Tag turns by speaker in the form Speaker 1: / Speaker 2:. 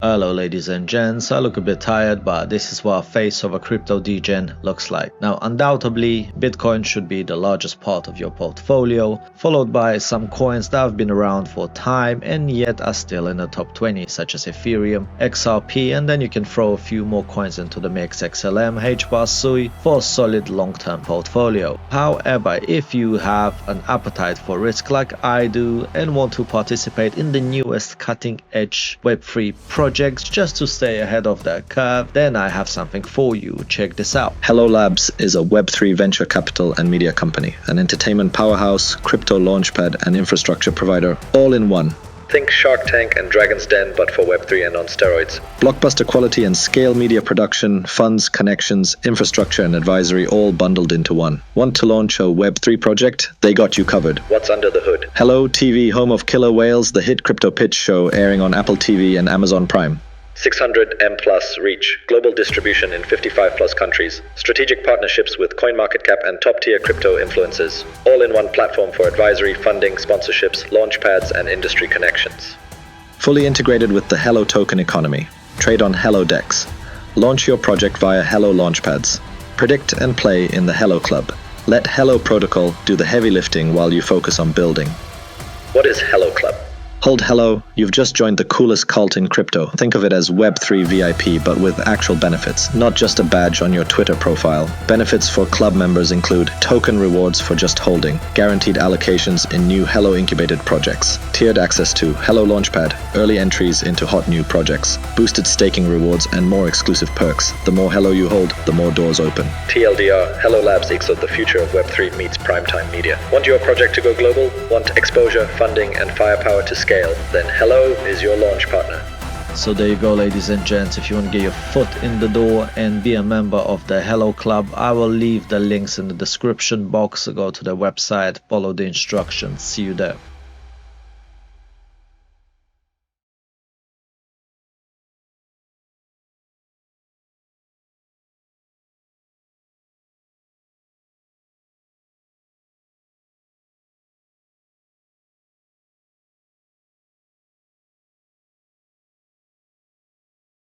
Speaker 1: Hello ladies and gents, I look a bit tired, but this is what a face of a crypto degen looks like. Now undoubtedly, Bitcoin should be the largest part of your portfolio, followed by some coins that have been around for time and yet are still in the top 20, such as Ethereum, XRP, and then you can throw a few more coins into the mix, XLM, HBAR, SUI, for a solid long-term portfolio. However, if you have an appetite for risk like I do and want to participate in the newest cutting-edge Web3 projects just to stay ahead of the curve, then I have something for you. Check this out.
Speaker 2: Hello Labs is a Web3 venture capital and media company, an entertainment powerhouse, crypto launchpad, and infrastructure provider, all in one. Think Shark Tank and Dragon's Den, but for Web3 and on steroids. Blockbuster quality and scale media production, funds, connections, infrastructure, and advisory all bundled into one. Want to launch a Web3 project? They got you covered. What's under the hood? Hello TV, home of Killer Whales, the hit crypto pitch show airing on Apple TV and Amazon Prime. 600M plus reach, global distribution in 55 plus countries, strategic partnerships with CoinMarketCap and top-tier crypto influencers, all in one platform for advisory, funding, sponsorships, launchpads, and industry connections. Fully integrated with the Hello token economy. Trade on Hello DEX. Launch your project via Hello launchpads. Predict and play in the Hello Club. Let Hello Protocol do the heavy lifting while you focus on building. What is Hello Club? Hold hello, you've just joined the coolest cult in crypto. Think of it as Web3 VIP, but with actual benefits, not just a badge on your Twitter profile. Benefits for club members include token rewards for just holding, guaranteed allocations in new Hello incubated projects, tiered access to Hello Launchpad, early entries into hot new projects, boosted staking rewards, and more exclusive perks. The more Hello you hold, the more doors open. TLDR, Hello Labs equals the future of Web3 meets primetime media. Want your project to go global? Want exposure, funding, and firepower to scale? Then Hello is your launch partner.
Speaker 1: So there you go ladies and gents, if you want to get your foot in the door and be a member of the Hello Club, I will leave the links in the description box. Go to the website, follow the instructions, see you there.